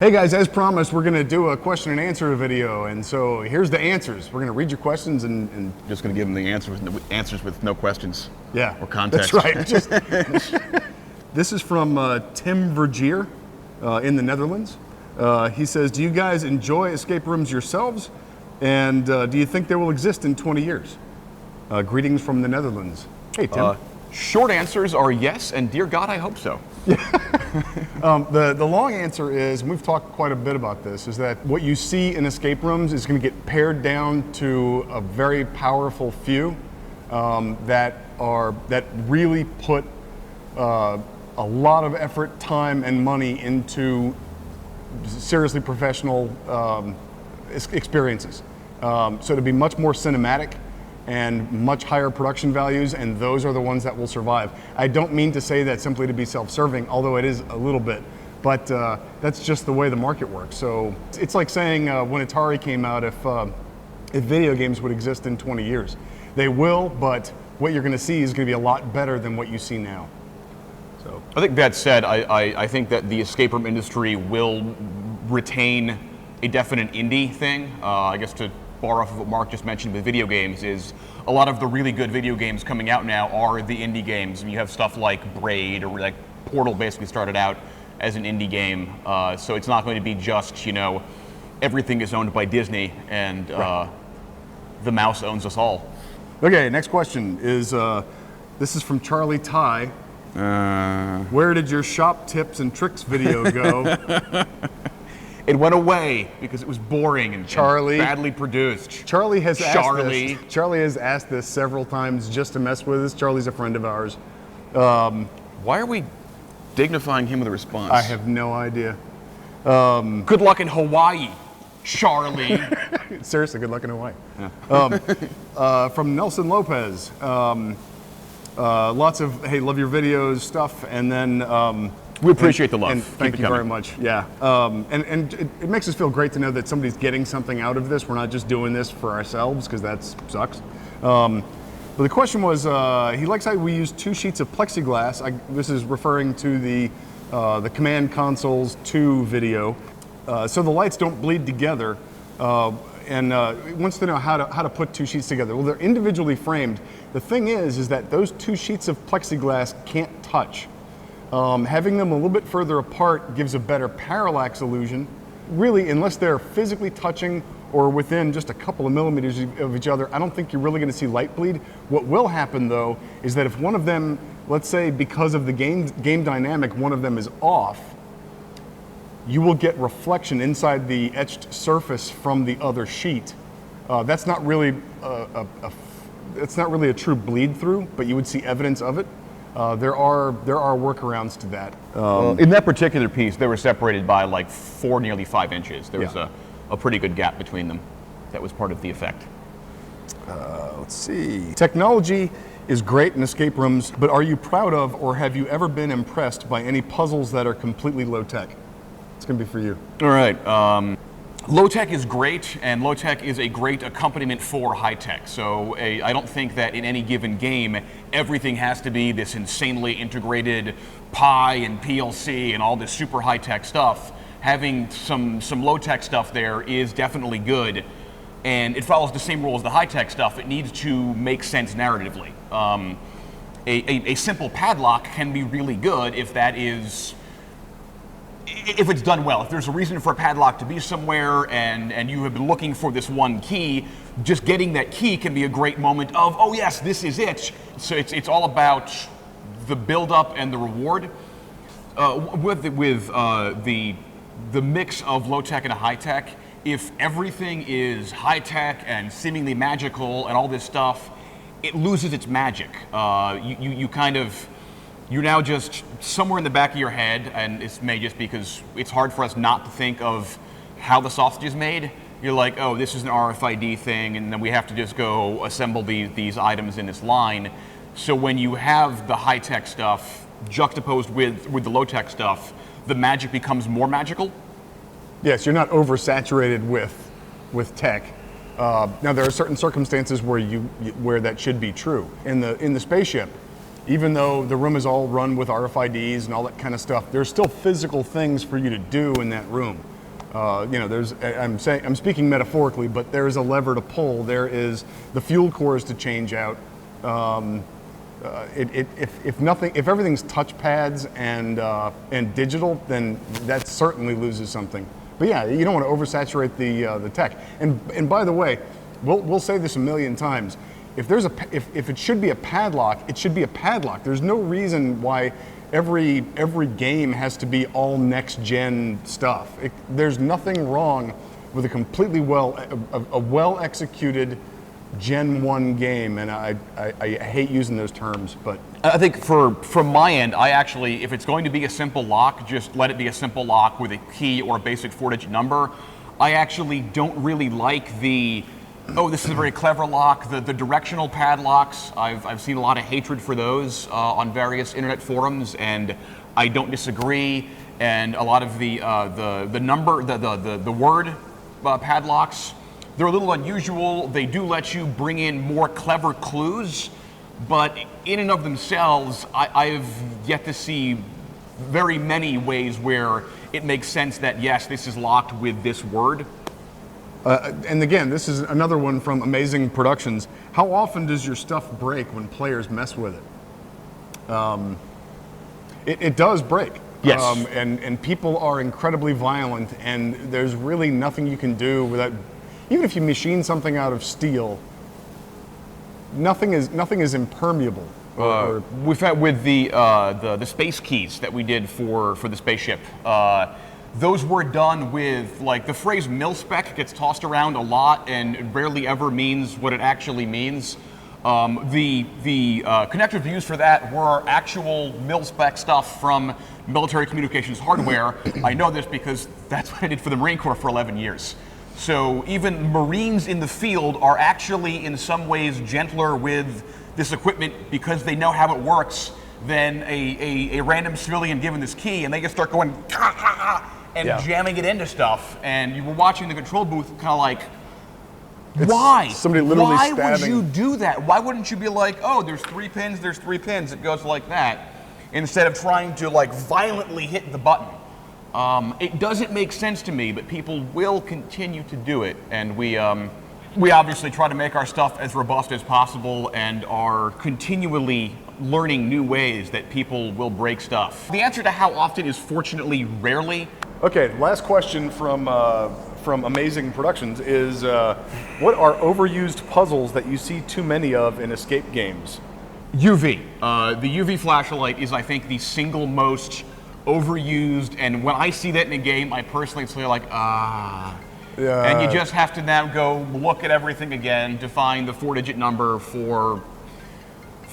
Hey guys, as promised, we're going to do a question and answer video, and so here's the answers. We're going to read your questions and just going to give them the answers with no questions. Yeah, or context. That's right. This is from Tim Vergier in the Netherlands. He says, "Do you guys enjoy escape rooms yourselves, and do you think they will exist in 20 years?" Greetings from the Netherlands. Hey Tim. Short answers are yes, and dear God, I hope so. The long answer is, and we've talked quite a bit about this, is that what you see in escape rooms is going to get pared down to a very powerful few that really put a lot of effort, time, and money into seriously professional experiences. So to be much more cinematic and much higher production values, and those are the ones that will survive. I don't mean to say that simply to be self-serving, although it is a little bit, but that's just the way the market works. So it's like saying when Atari came out, if video games would exist in 20 years. They will, but what you're gonna see is gonna be a lot better than what you see now. So I think that said, I think that the escape room industry will retain a definite indie thing. I guess to borrow off of what Mark just mentioned with video games, is a lot of the really good video games coming out now are the indie games. And you have stuff like Braid, or like Portal basically started out as an indie game. So it's not going to be just, everything is owned by Disney and right. The mouse owns us all. Okay, next question is, this is from Charlie Ty. Where did your shop tips and tricks video go? It went away because it was boring and badly produced. Charlie has asked this several times just to mess with us. Charlie's a friend of ours. Why are we dignifying him with a response? I have no idea. Good luck in Hawaii, Charlie. Seriously, good luck in Hawaii. Yeah. From Nelson Lopez. Lots of, hey, love your videos stuff, and then we appreciate the love. And thank you very much. Yeah, and it makes us feel great to know that somebody's getting something out of this. We're not just doing this for ourselves, because that sucks. But the question was, he likes how we use 2 sheets of plexiglass. This is referring to the Command Console's 2 video, so the lights don't bleed together. And he wants to know how to put 2 sheets together. Well, they're individually framed. The thing is that those 2 sheets of plexiglass can't touch. Having them a little bit further apart gives a better parallax illusion. Really, unless they're physically touching or within just a couple of millimeters of each other, I don't think you're really going to see light bleed. What will happen, though, is that if one of them, let's say because of the game dynamic, one of them is off, you will get reflection inside the etched surface from the other sheet. That's not really a true bleed through, but you would see evidence of it. There are workarounds to that. In that particular piece, they were separated by like nearly 5 inches. There was a pretty good gap between them. That was part of the effect. Let's see. Technology is great in escape rooms, but are you proud of, or have you ever been impressed by any puzzles that are completely low tech? It's gonna be for you. All right. Low tech is great, and low tech is a great accompaniment for high tech. So I don't think that in any given game, everything has to be this insanely integrated Pi and PLC and all this super high tech stuff. Having some low tech stuff there is definitely good, and it follows the same rule as the high tech stuff. It needs to make sense narratively. A simple padlock can be really good if it's done well. If there's a reason for a padlock to be somewhere and you have been looking for this one key, just getting that key can be a great moment of, oh yes, this is it. So it's all about the build-up and the reward. With the mix of low-tech and high-tech, if everything is high-tech and seemingly magical and all this stuff, it loses its magic. You're now just somewhere in the back of your head, and it's may just because it's hard for us not to think of how the sausage is made. You're like, oh, this is an RFID thing, and then we have to just go assemble these items in this line. So when you have the high-tech stuff juxtaposed with the low-tech stuff, the magic becomes more magical. Yes, you're not oversaturated with tech. Now there are certain circumstances where that should be true. In the spaceship, even though the room is all run with RFIDs and all that kind of stuff, there's still physical things for you to do in that room. You know, I'm speaking metaphorically, but there is a lever to pull. There is the fuel cores to change out. If everything's touchpads and digital, then that certainly loses something. But yeah, you don't want to oversaturate the tech. And by the way, we'll say this a million times. If it should be a padlock, it should be a padlock. There's no reason why every game has to be all next gen stuff. There's nothing wrong with a completely well executed Gen 1 game, and I hate using those terms, but I think from my end, I actually, if it's going to be a simple lock, just let it be a simple lock with a key or a basic 4-digit number. I actually don't really like the, oh, this is a very clever lock, the directional padlocks. I've seen a lot of hatred for those on various internet forums, and I don't disagree. And a lot of the word padlocks, they're a little unusual. They do let you bring in more clever clues, but in and of themselves, I've yet to see very many ways where it makes sense that, yes, this is locked with this word. And again, this is another one from Amazing Productions. How often does your stuff break when players mess with it? It does break. Yes. And people are incredibly violent, and there's really nothing you can do without. Even if you machine something out of steel, nothing is impermeable. We've had with the space keys that we did for the spaceship. Those were done with, like, the phrase mil-spec gets tossed around a lot and rarely ever means what it actually means. The connectors we used for that were actual mil-spec stuff from military communications hardware. I know this because that's what I did for the Marine Corps for 11 years. So even Marines in the field are actually in some ways gentler with this equipment because they know how it works than a random civilian given this key, and they just start going and jamming it into stuff. And you were watching the control booth kind of like, why? Somebody literally Why stabbing. would you do that? Why wouldn't you be like, oh, there's 3 pins, there's 3 pins, it goes like that, instead of trying to like violently hit the button? It doesn't make sense to me, but people will continue to do it, and we obviously try to make our stuff as robust as possible and are continually learning new ways that people will break stuff. The answer to how often is fortunately rarely. Okay, last question from Amazing Productions is, what are overused puzzles that you see too many of in escape games? UV. The UV flashlight is, I think, the single most overused, and when I see that in a game, I personally feel like, and you just have to now go look at everything again to find the 4-digit number for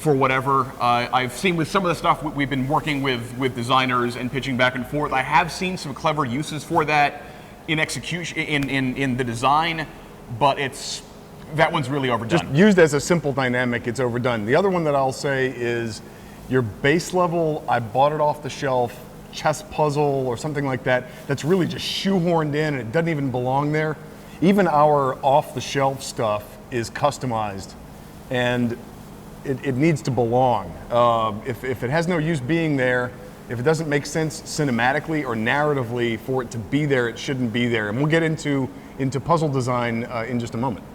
whatever. I've seen with some of the stuff we've been working with designers and pitching back and forth, I have seen some clever uses for that in execution, in the design, but that one's really overdone. Just used as a simple dynamic, it's overdone. The other one that I'll say is your base level, I bought it off the shelf, chess puzzle or something like that, that's really just shoehorned in and it doesn't even belong there. Even our off-the-shelf stuff is customized, and it needs to belong. If it has no use being there, if it doesn't make sense cinematically or narratively for it to be there, it shouldn't be there. And we'll get into puzzle design in just a moment.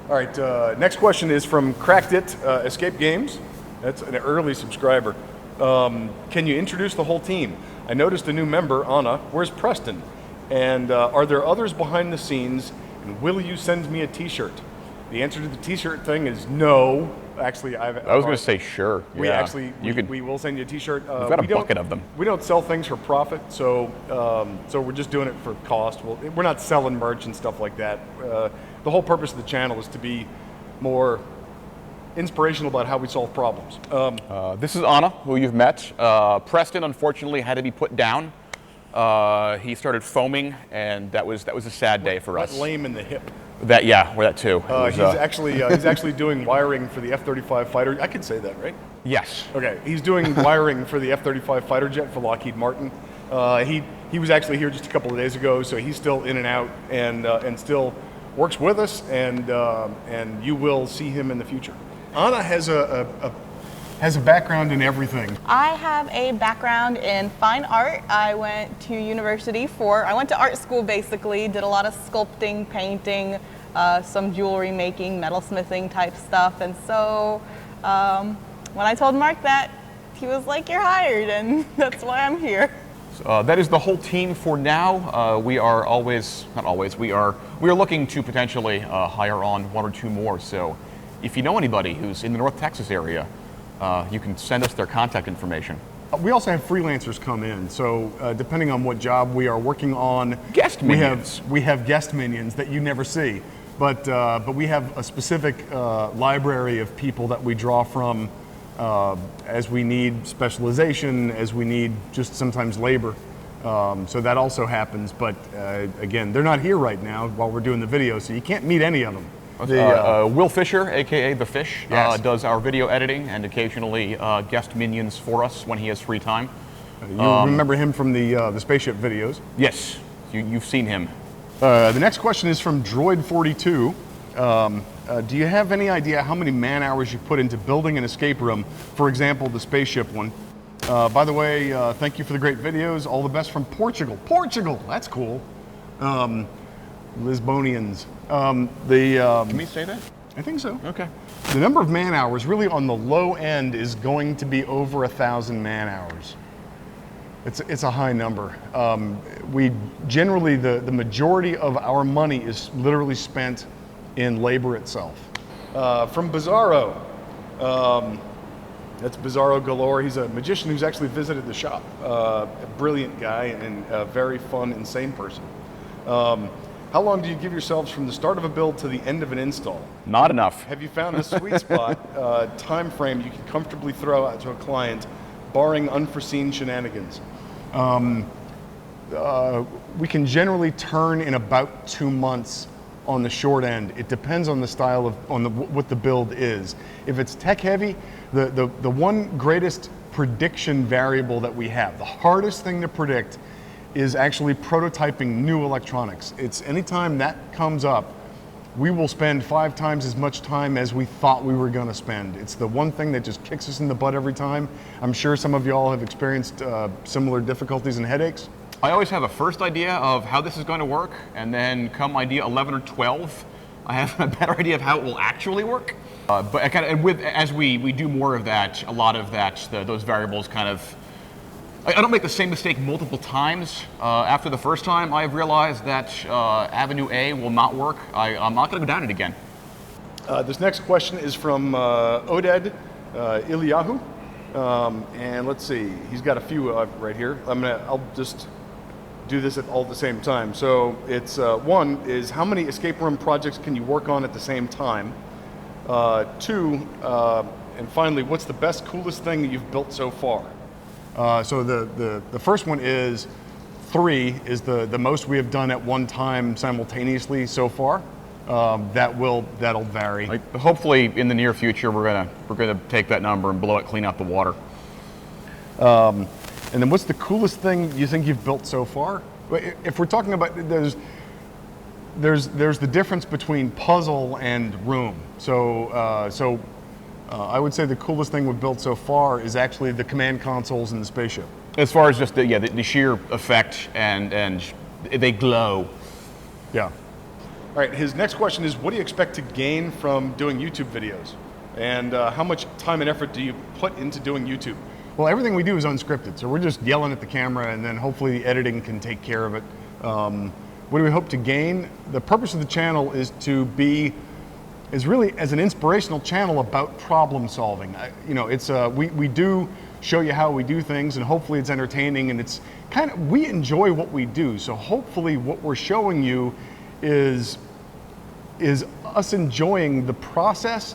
All right, next question is from Cracked It Escape Games. That's an early subscriber. Can you introduce the whole team? I noticed a new member, Anna. Where's Preston? And are there others behind the scenes? And will you send me a t-shirt? The answer to the t-shirt thing is no. Actually, I was going to say sure. We will send you a t-shirt. We've got a bucket of them. We don't sell things for profit, so we're just doing it for cost. We're not selling merch and stuff like that. The whole purpose of the channel is to be more inspirational about how we solve problems. This is Anna, who you've met. Preston, unfortunately, had to be put down. He started foaming, and that was a sad day for us. Lame in the hip. Or that too. He's actually doing wiring for the F-35 fighter. I can say that, right? Yes. Okay. He's doing wiring for the F-35 fighter jet for Lockheed Martin. He was actually here just a couple of days ago, so he's still in and out and still works with us, and you will see him in the future. Anna has has a background in everything. I have a background in fine art. I went to I went to art school basically, did a lot of sculpting, painting, some jewelry making, metalsmithing type stuff. And so when I told Mark that, he was like, "You're hired," and that's why I'm here. That is the whole team for now. We are not always, we are looking to potentially hire on 1 or 2 more. So if you know anybody who's in the North Texas area, you can send us their contact information. We also have freelancers come in, so depending on what job we are working on, Guest minions. we have guest minions that you never see, but we have a specific library of people that we draw from as we need specialization, as we need just sometimes labor. So that also happens, but again, they're not here right now while we're doing the video, so you can't meet any of them. Will Fisher, aka The Fish, yes. does our video editing and occasionally guest minions for us when he has free time. You remember him from the spaceship videos. Yes, you've seen him. The next question is from Droid42. Do you have any idea how many man hours you put into building an escape room? For example, the spaceship one. By the way, thank you for the great videos. All the best from Portugal. Portugal, that's cool. Lisbonians. Can we say that? I think so. Okay. The number of man hours really on the low end is going to be over 1,000 man hours. It's a high number. We generally, the majority of our money is literally spent in labor itself. From Bizarro. That's Bizarro galore. He's a magician who's actually visited the shop. A brilliant guy and a very fun, insane person. How long do you give yourselves from the start of a build to the end of an install? Not enough. Have you found a sweet spot time frame you can comfortably throw out to a client, barring unforeseen shenanigans? We can generally turn in about 2 months on the short end. It depends on the style of what the build is. If it's tech heavy, the one greatest prediction variable that we have, the hardest thing to predict, is actually prototyping new electronics. It's anytime that comes up, we will spend 5 times as much time as we thought we were going to spend. It's the one thing that just kicks us in the butt every time. I'm sure some of y'all have experienced similar difficulties and headaches. I always have a first idea of how this is going to work, and then come idea 11 or 12, I have a better idea of how it will actually work. But as we do more of that, a lot of those variables kind of, I don't make the same mistake multiple times. After the first time, I've realized that Avenue A will not work. I'm not going to go down it again. This next question is from Oded Iliyahu. And let's see, he's got a few right here. I'll just do this all at the same time. So it's one is, how many escape room projects can you work on at the same time? 2, and finally, what's the best, coolest thing that you've built so far? So the first one is 3 is the most we have done at one time simultaneously so far. That'll vary. Hopefully, in the near future, we're gonna take that number and blow it clean out the water. And then, what's the coolest thing you think you've built so far? If we're talking about, there's the difference between puzzle and room. So I would say the coolest thing we've built so far is actually the command consoles in the spaceship. As far as just the sheer effect and they glow. Yeah. All right, his next question is, what do you expect to gain from doing YouTube videos? And how much time and effort do you put into doing YouTube? Well, everything we do is unscripted, so we're just yelling at the camera, and then hopefully the editing can take care of it. What do we hope to gain? The purpose of the channel is really as an inspirational channel about problem solving. We do show you how we do things, and hopefully it's entertaining, and it's we enjoy what we do. So hopefully what we're showing you is us enjoying the process,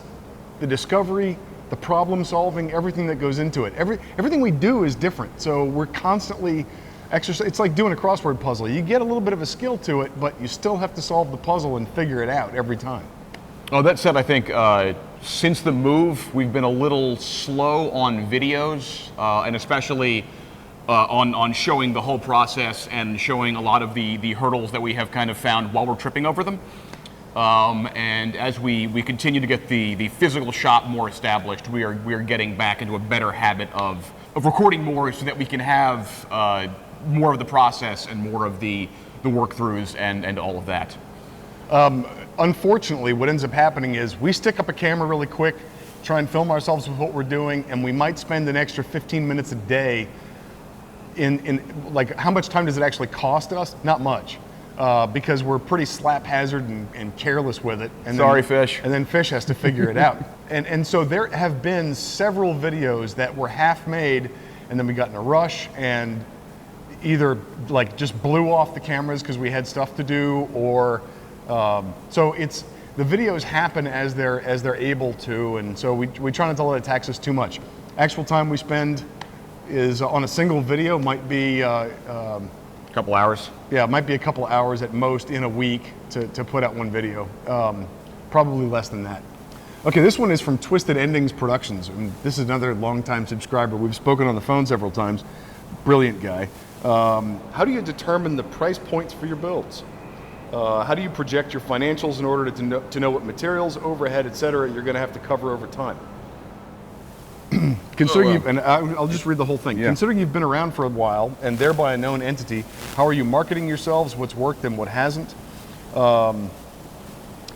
the discovery, the problem solving, everything that goes into it. Everything we do is different, so we're constantly exercising. It's like doing a crossword puzzle. You get a little bit of a skill to it, but you still have to solve the puzzle and figure it out every time. Oh, that said, I think since the move, we've been a little slow on videos, and especially on showing the whole process and showing a lot of the hurdles that we have kind of found while we're tripping over them. And as we continue to get the physical shop more established, we are getting back into a better habit of recording more so that we can have more of the process and more of the work-throughs and all of that. Unfortunately, what ends up happening is we stick up a camera really quick, try and film ourselves with what we're doing, and we might spend an extra 15 minutes a day in like, how much time does it actually cost us? Not much. Because we're pretty slap hazard and careless with it. And Sorry, Fish. And then Fish has to figure it out. And so there have been several videos that were half made, and then we got in a rush and either like just blew off the cameras because we had stuff to do, or so it's, the videos happen as they're able to, and so we try not to let it tax us too much. Actual time we spend is on a single video might be Couple hours. yeah, it might be a couple hours at most in a week to put out one video. Probably less than that. Okay, this one is from Twisted Endings Productions. And this is another longtime subscriber. We've spoken on the phone several times. Brilliant guy. How do you determine the price points for your builds? How do you project your financials in order to know what materials, overhead, etc. you're going to have to cover over time? Considering you've, and I'll just read the whole thing. Yeah. Considering you've been around for a while and thereby a known entity, how are you marketing yourselves? What's worked and what hasn't?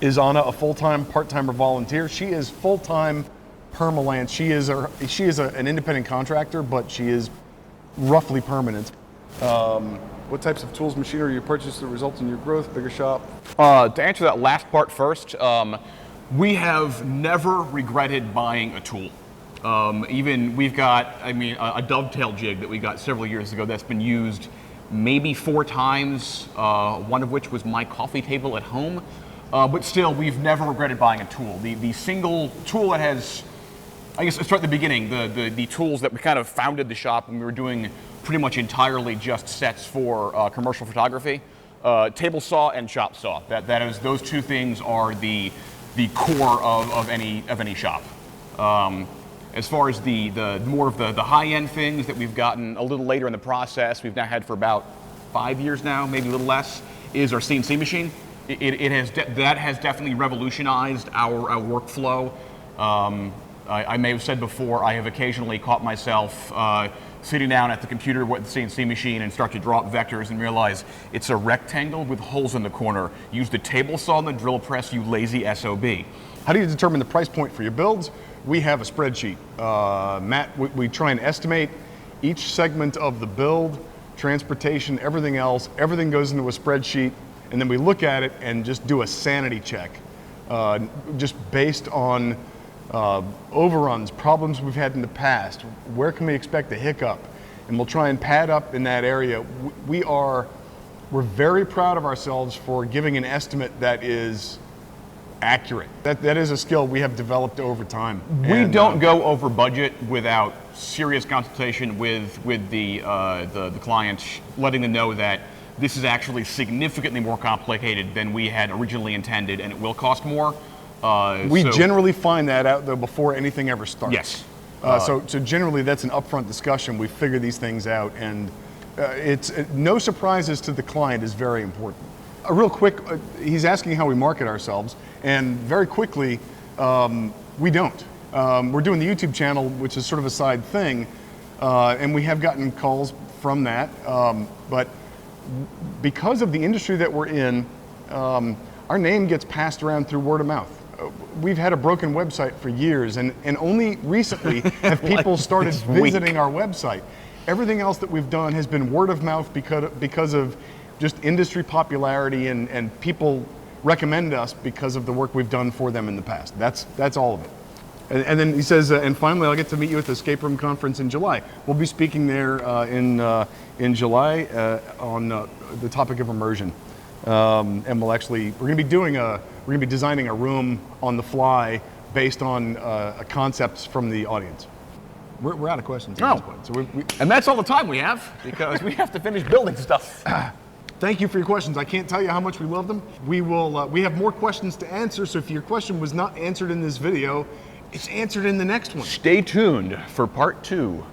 Is Anna a full-time, part-time, or volunteer? She is full-time permalance. She is an independent contractor, but she is roughly permanent. What types of tools, machinery you purchase that result in your growth, bigger shop? To answer that last part first, we have never regretted buying a tool. Even we've got, a dovetail jig that we got several years ago that's been used maybe 4 times, one of which was my coffee table at home. But still, we've never regretted buying a tool. The single tool that has, I guess, let's start at the beginning, the tools that we kind of founded the shop when we were doing pretty much entirely just sets for commercial photography, table saw and chop saw. That is, those two things are the core of any shop. As far as the more of the high-end things that we've gotten a little later in the process, we've now had for about 5 years now, maybe a little less, is our CNC machine. That has definitely revolutionized our workflow. I may have said before, I have occasionally caught myself sitting down at the computer with the CNC machine and start to draw up vectors and realize it's a rectangle with holes in the corner. Use the table saw and the drill press, you lazy SOB. How do you determine the price point for your builds? We have a spreadsheet. Matt, we try and estimate each segment of the build, transportation, everything else. Everything goes into a spreadsheet, and then we look at it and just do a sanity check, just based on overruns, problems we've had in the past. Where can we expect a hiccup? And we'll try and pad up in that area. We're very proud of ourselves for giving an estimate that is accurate. That is a skill we have developed over time. We don't go over budget without serious consultation with the client, letting them know that this is actually significantly more complicated than we had originally intended, and it will cost more. We generally find that out though before anything ever starts. Yes. So generally that's an upfront discussion. We figure these things out, and it's no surprises to the client is very important. Real quick, he's asking how we market ourselves, and very quickly, we don't. We're doing the YouTube channel, which is sort of a side thing, and we have gotten calls from that, but because of the industry that we're in, our name gets passed around through word of mouth. We've had a broken website for years, and only recently have people started visiting our website. Everything else that we've done has been word of mouth because of just industry popularity, and people recommend us because of the work we've done for them in the past. That's all of it. And then he says, and finally, I'll get to meet you at the Escape Room Conference in July. We'll be speaking there in July on the topic of immersion, and we're going to be designing a room on the fly based on concepts from the audience. We're out of questions at this point. So and that's all the time we have, because we have to finish building stuff. Thank you for your questions. I can't tell you how much we love them. We have more questions to answer, so if your question was not answered in this video, it's answered in the next one. Stay tuned for part 2.